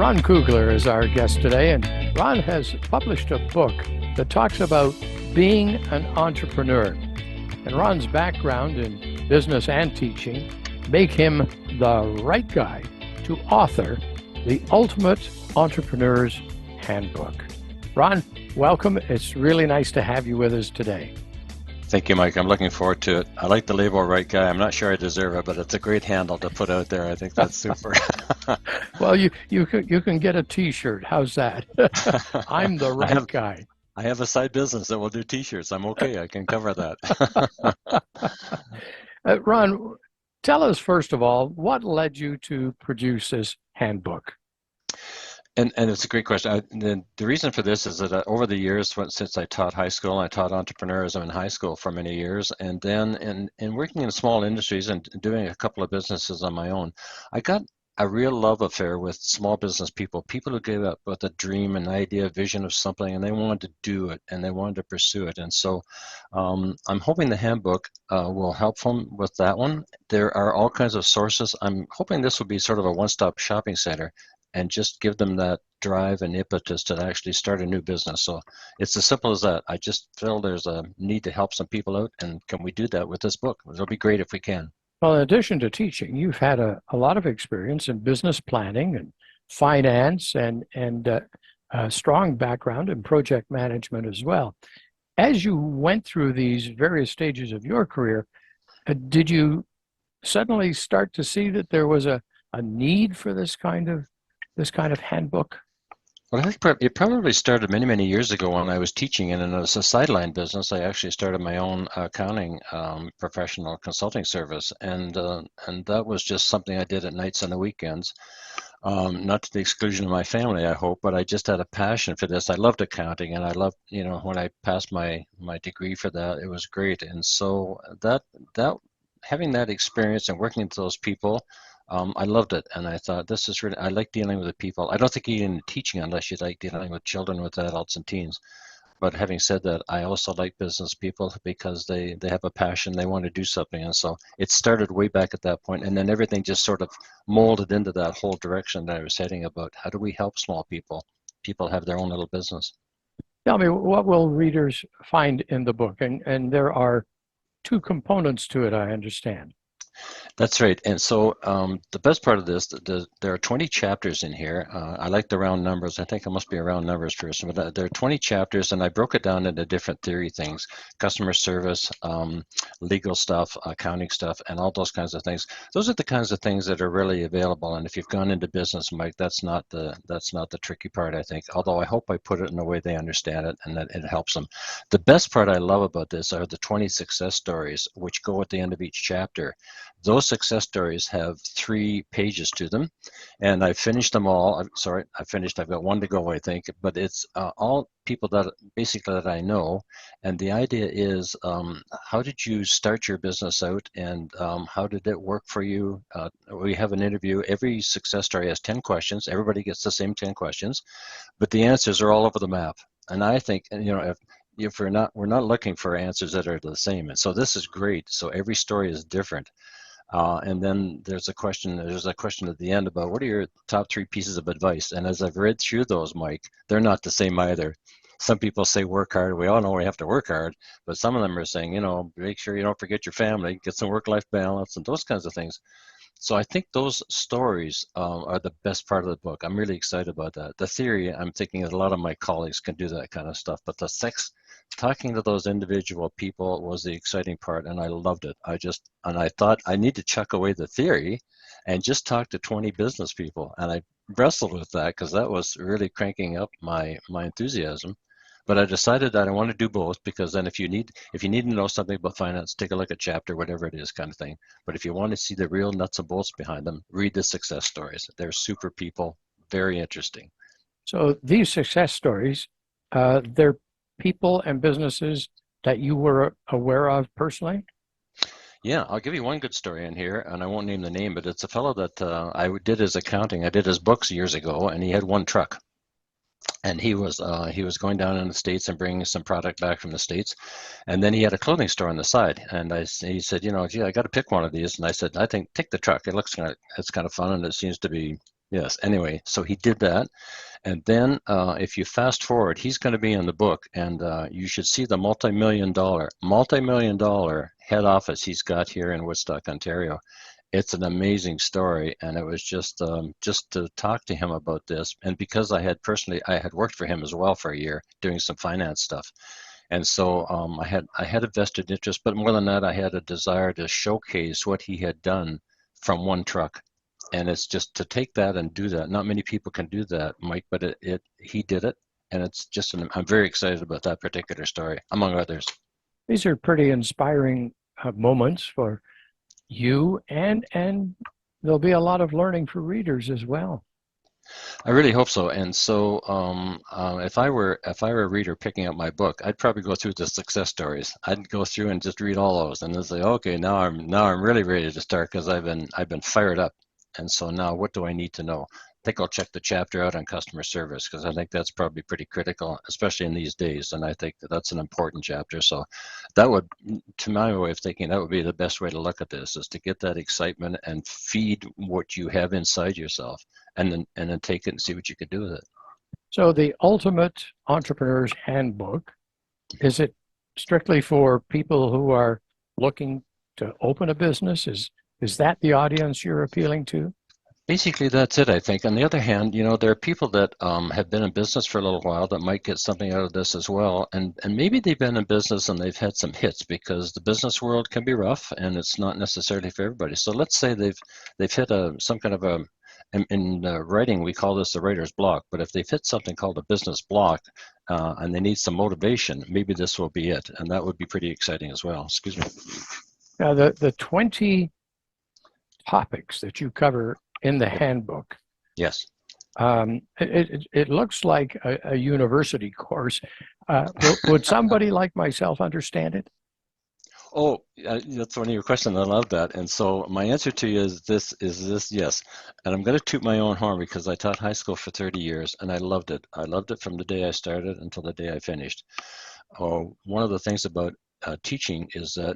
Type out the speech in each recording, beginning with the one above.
Ron Cougler is our guest today, and Ron has published a book that talks about being an entrepreneur. And Ron's background in business and teaching make him the right guy to author The Ultimate Entrepreneur's Handbook. Ron, welcome. It's really nice to have you with us today. Thank you, Mike. I'm looking forward to it. I like the label right guy. I'm not sure I deserve it, but it's a great handle to put out there. I think that's super. Well, you can get a T-shirt. How's that? I'm the right guy. I have a side business that will do T-shirts. I'm okay. I can cover that. Ron, tell us first of all, what led you to produce this handbook? And it's a great question. The reason for this is that over the years, since I taught high school, I taught entrepreneurism in high school for many years, and then in working in small industries and doing a couple of businesses on my own, I got a real love affair with small business people who gave up with a dream, an idea, a vision of something, and they wanted to do it and they wanted to pursue it. And so I'm hoping the handbook will help them with that one. There are all kinds of sources. I'm hoping this will be sort of a one-stop shopping center and just give them that drive and impetus to actually start a new business. So it's as simple as that. I just feel there's a need to help some people out, and can we do that with this book? It'll be great if we can. Well, in addition to teaching, you've had a lot of experience in business planning and finance and a strong background in project management as well. As you went through these various stages of your career, did you suddenly start to see that there was a need for this kind of handbook? Well, I think it probably started many, many years ago when I was teaching, and as a sideline business, I actually started my own accounting professional consulting service, and that was just something I did at nights and the weekends, not to the exclusion of my family, I hope, but I just had a passion for this. I loved accounting, and I loved, when I passed my degree for that, it was great, and so that having that experience and working with those people. I loved it, and I thought this is really. I like dealing with the people. I don't think you get into teaching unless you like dealing with children, with adults, and teens. But having said that, I also like business people because they have a passion. They want to do something, and so it started way back at that point, and then everything just sort of molded into that whole direction that I was heading about. How do we help small people? People have their own little business. Tell me, what will readers find in the book? And there are two components to it, I understand. That's right. And so the best part of this, there are 20 chapters in here. I like the round numbers. I think I must be a round numbers person, but there are 20 chapters, and I broke it down into different theory things: customer service, legal stuff, accounting stuff, and all those kinds of things. Those are the kinds of things that are really available. And if you've gone into business, Mike, that's not the tricky part, I think. Although I hope I put it in a way they understand it and that it helps them. The best part I love about this are the 20 success stories, which go at the end of each chapter. Those success stories have 3 pages to them, and I finished them all. I've got one to go, I think, but it's all people that basically that I know. And the idea is, how did you start your business out, and how did it work for you? We have an interview. Every success story has 10 questions. Everybody gets the same 10 questions, but the answers are all over the map. And I think, if we're not looking for answers that are the same. And so this is great. So every story is different. And then there's a question at the end about what are your top 3 pieces of advice. And as I've read through those, Mike, they're not the same either. Some people say work hard. We all know we have to work hard, but some of them are saying, make sure you don't forget your family, get some work-life balance, and those kinds of things. So I think those stories are the best part of the book. I'm really excited about that. The theory, I'm thinking that a lot of my colleagues can do that kind of stuff, but talking to those individual people was the exciting part, and I loved it. I thought I need to chuck away the theory and just talk to 20 business people, and I wrestled with that because that was really cranking up my enthusiasm. But I decided that I want to do both, because then if you need to know something about finance, take a look at chapter, whatever it is, kind of thing. But if you want to see the real nuts and bolts behind them, read the success stories. They're super people, very interesting. So these success stories, they're people and businesses that you were aware of personally? Yeah, I'll give you one good story in here, and I won't name the name, but it's a fellow that I did his accounting. I did his books years ago, and he had one truck. And he was going down in the States and bringing some product back from the States, and then he had a clothing store on the side. And he said, gee, I got to pick one of these. And I said, I think take the truck. It's kind of fun, and it seems to be Yes. Anyway, so he did that. And then if you fast forward, he's going to be in the book, and you should see the multi-million dollar head office he's got here in Woodstock, Ontario. It's an amazing story, and it was just to talk to him about this, and because I had worked for him as well for a year doing some finance stuff, and so I had a vested interest, but more than that, I had a desire to showcase what he had done from one truck. And it's just to take that and do that. Not many people can do that, Mike, but he did it, and it's just I'm very excited about that particular story, among others. These are pretty inspiring moments for you, and there'll be a lot of learning for readers as well. I really hope so. And so, if I were a reader picking up my book, I'd probably go through the success stories. I'd go through and just read all those, and then say, okay, now I'm really ready to start because I've been fired up. And so now, what do I need to know? I think I'll check the chapter out on customer service because I think that's probably pretty critical, especially in these days. And I think that that's an important chapter. So that would, to my way of thinking, that would be the best way to look at this, is to get that excitement and feed what you have inside yourself, and then take it and see what you could do with it. So the Ultimate Entrepreneur's Handbook, is it strictly for people who are looking to open a business? Is that the audience you're appealing to? Basically, that's it, I think. On the other hand, there are people that have been in business for a little while that might get something out of this as well. And maybe they've been in business and they've had some hits, because the business world can be rough and it's not necessarily for everybody. So let's say they've hit some kind of a, in writing, we call this the writer's block. But if they've hit something called a business block, and they need some motivation, maybe this will be it. And that would be pretty exciting as well. Excuse me. Now, the 20 topics that you cover in the handbook, Yes. it looks like a university course. Would somebody like myself understand it? Oh, that's one of your questions. I love that. And so my answer to you is this, yes. And I'm going to toot my own horn because I taught high school for 30 years and I loved it. I loved it from the day I started until the day I finished. Oh, one of the things about teaching is that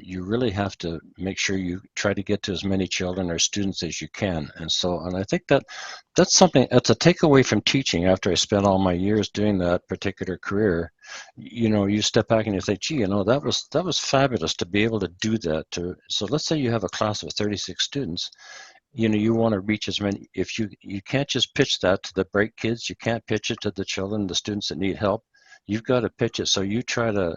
you really have to make sure you try to get to as many children or students as you can. And I think that's a takeaway from teaching after I spent all my years doing that particular career. You step back and you think, gee, that was fabulous to be able to do that. So let's say you have a class of 36 students. You want to reach as many. If you can't just pitch that to the bright kids, you can't pitch it to the children, the students that need help. You've got to pitch it, so you try to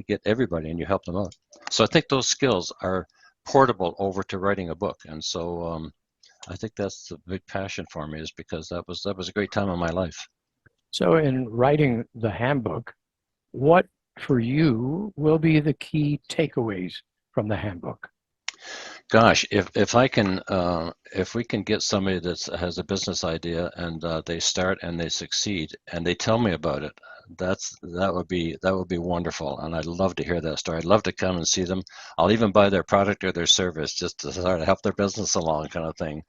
get everybody and you help them out. So I think those skills are portable over to writing a book. And so I think that's the big passion for me, is because that was a great time in my life. So in writing the handbook, what for you will be the key takeaways from the handbook? Gosh, if we can get somebody that has a business idea and they start and they succeed and they tell me about it, that would be wonderful. And I'd love to hear that story. I'd love to come and see them. I'll even buy their product or their service just to sort of help their business along, kind of thing.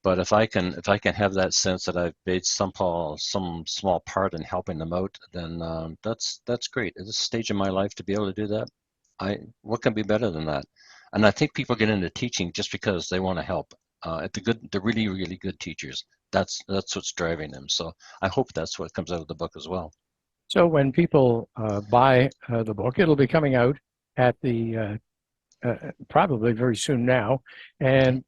But if I can have that sense that I've made some small part in helping them out, then that's great. At this stage in my life, to be able to do that, what can be better than that? And I think people get into teaching just because they want to help. The really really good teachers, that's what's driving them. So I hope that's what comes out of the book as well. So when people buy the book, it'll be coming out at the probably very soon now. And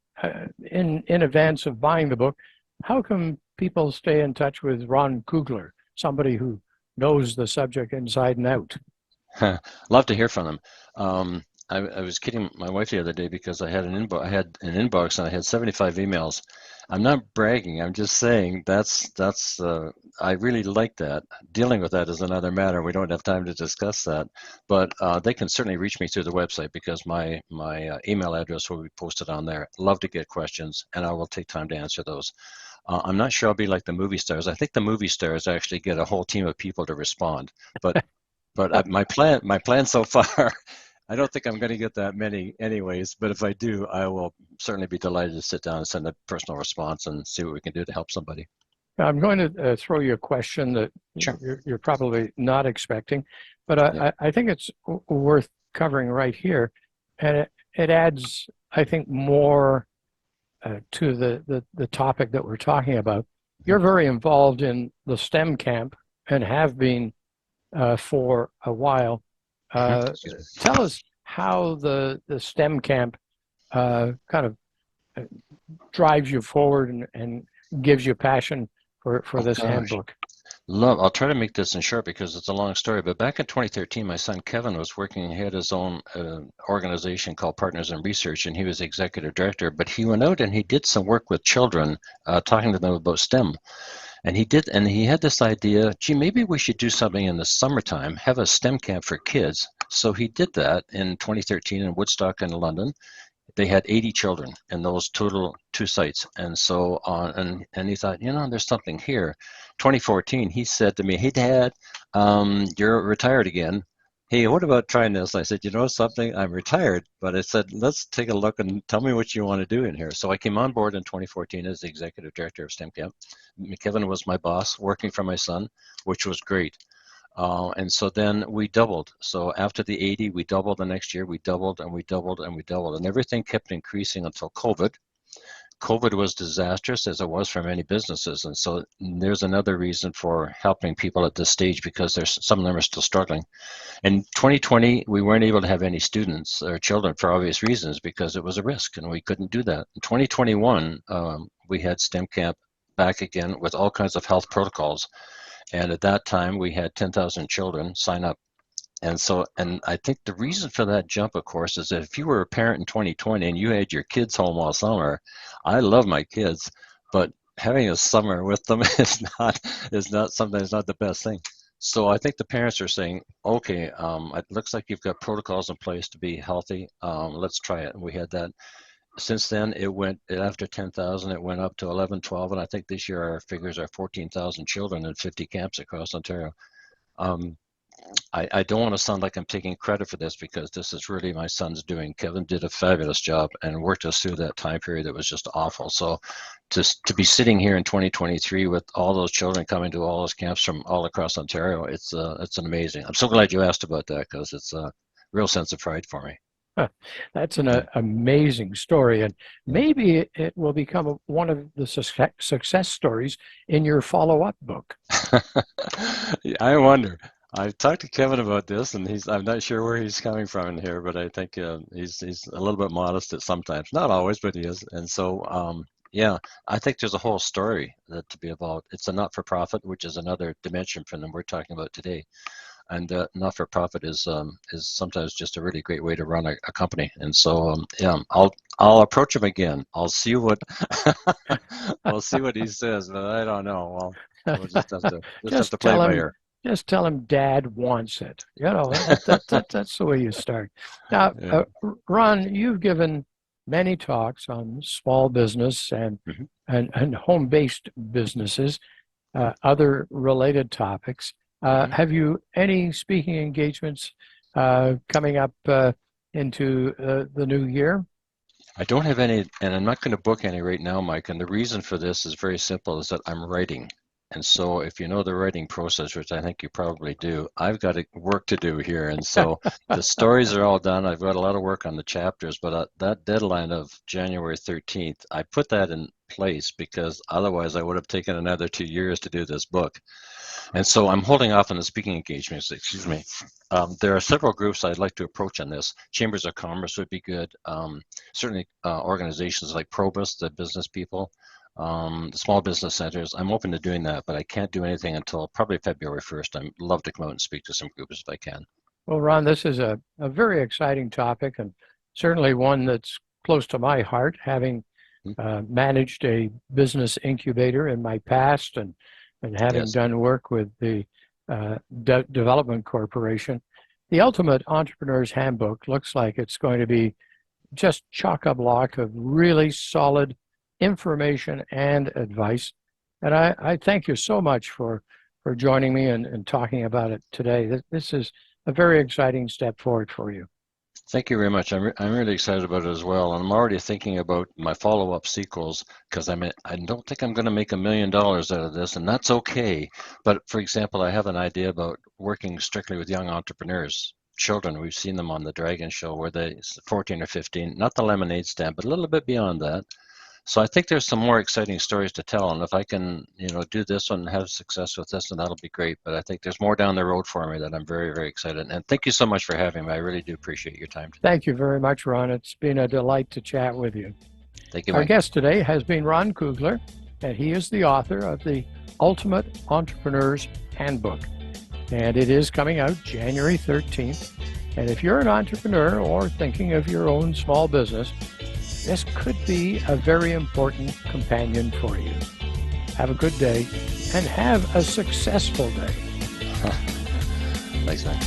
in advance of buying the book, how can people stay in touch with Ron Cougler, somebody who knows the subject inside and out? Love to hear from them. I was kidding my wife the other day because I had an inbox and I had 75 emails. I'm not bragging. I'm just saying that's I really like that. Dealing with that is another matter. We don't have time to discuss that, but they can certainly reach me through the website because my email address will be posted on there. Love to get questions, and I will take time to answer those. I'm not sure I'll be like the movie stars. I think the movie stars actually get a whole team of people to respond, but my plan so far, I don't think I'm going to get that many anyways, but if I do, I will certainly be delighted to sit down and send a personal response and see what we can do to help somebody. I'm going to throw you a question that Sure. you're probably not expecting, but Yeah. I think it's worth covering right here. And it adds, I think, more to the topic that we're talking about. You're very involved in the STEM camp and have been for a while. Uh, Tell us how the STEM camp kind of uh, drives you forward and gives you passion for Oh this gosh. handbook. I'll try to make this in short because it's a long story, but back in 2013, my son Kevin was working, he had his own organization called Partners in Research, and he was executive director, but he went out and he did some work with children, talking to them about STEM. And he had this idea, gee, maybe we should do something in the summertime, have a STEM camp for kids. So he did that in 2013 in Woodstock and London. They had 80 children in those total two sites. And so on, and he thought, there's something here. 2014, he said to me, hey, Dad, you're retired again. Hey, what about trying this? I said, you know something, I'm retired, but I said, let's take a look and tell me what you want to do in here. So I came on board in 2014 as the executive director of STEM Camp. Kevin was my boss, working for my son, which was great. And so then we doubled. So after the 80, we doubled the next year, we doubled and we doubled and we doubled. And everything kept increasing until COVID. COVID was disastrous, as it was for many businesses. And so there's another reason for helping people at this stage, because there's some of them are still struggling. In 2020, we weren't able to have any students or children for obvious reasons because it was a risk and we couldn't do that. In 2021, we had STEM Camp back again with all kinds of health protocols. And at that time, we had 10,000 children sign up. And I think the reason for that jump, of course, is that if you were a parent in 2020 and you had your kids home all summer, I love my kids, but having a summer with them is not sometimes not the best thing. So I think the parents are saying, okay, it looks like you've got protocols in place to be healthy. Let's try it. And we had that. Since then, it went after 10,000, it went up to 11, 12, and I think this year our figures are 14,000 children in 50 camps across Ontario. Um, I don't want to sound like I'm taking credit for this because this is really my son's doing. Kevin did a fabulous job and worked us through that time period that was just awful. So to be sitting here in 2023 with all those children coming to all those camps from all across Ontario, it's an amazing. I'm so glad you asked about that because it's a real sense of pride for me. Huh. That's an Yeah, amazing story, and yeah. maybe it will become one of the success stories in your follow-up book. Yeah, I wonder. I've talked to Kevin about this, and I'm not sure where he's coming from in here, but I think he's a little bit modest at sometimes, not always, but he is. And so, yeah, I think there's a whole story that to be about. It's a not-for-profit, which is another dimension from them we're talking about today. And not-for-profit is sometimes just a really great way to run a company. And so, yeah, I'll approach him again. I'll see what we'll see what he says, but I don't know. Well, we'll just have to Just play it tell by him, ear. just tell him Dad wants it. That's the way you start. Now, Yeah. Ron, you've given many talks on small business and Mhm. and home-based businesses, other related topics. Mhm. Have you any speaking engagements coming up into the new year? I don't have any, and I'm not going to book any right now, Mike. And the reason for this is very simple, is that I'm writing. And so if you know the writing process, which I think you probably do, I've got work to do here. And so the stories are all done. I've got a lot of work on the chapters, but that deadline of January 13th, I put that in place because otherwise I would have taken another 2 years to do this book. And so I'm holding off on the speaking engagements, excuse me. There are several groups I'd like to approach on this. Chambers of Commerce would be good. Certainly organizations like Probus, the business people, the small business centers. I'm open to doing that, but I can't do anything until probably February 1st. I'd love to come out and speak to some groups if I can. Well, Ron, this is a very exciting topic and certainly one that's close to my heart, having Hmm? managed a business incubator in my past and having Yes. done work with the Development Corporation. The Ultimate Entrepreneur's Handbook looks like it's going to be just chock-a-block of really solid information and advice. And I thank you so much for joining me and talking about it today. This is a very exciting step forward for you. Thank you very much. I'm really excited about it as well. And I'm already thinking about my follow-up sequels because I don't think I'm going to make $1 million out of this, and that's okay. But for example, I have an idea about working strictly with young entrepreneurs, children. We've seen them on the Dragon Show where they 14 or 15, not the lemonade stand, but a little bit beyond that. So I think there's some more exciting stories to tell, and if I can, do this one and have success with this, and that'll be great. But I think there's more down the road for me that I'm very, very excited. And thank you so much for having me. I really do appreciate your time today. Thank you very much, Ron. It's been a delight to chat with you. Thank you, Our Mike. guest today has been Ron Cougler, and he is the author of the Ultimate Entrepreneur's Handbook. And it is coming out January 13th. And if you're an entrepreneur or thinking of your own small business, this could be a very important companion for you. Have a good day and have a successful day. Thanks, man.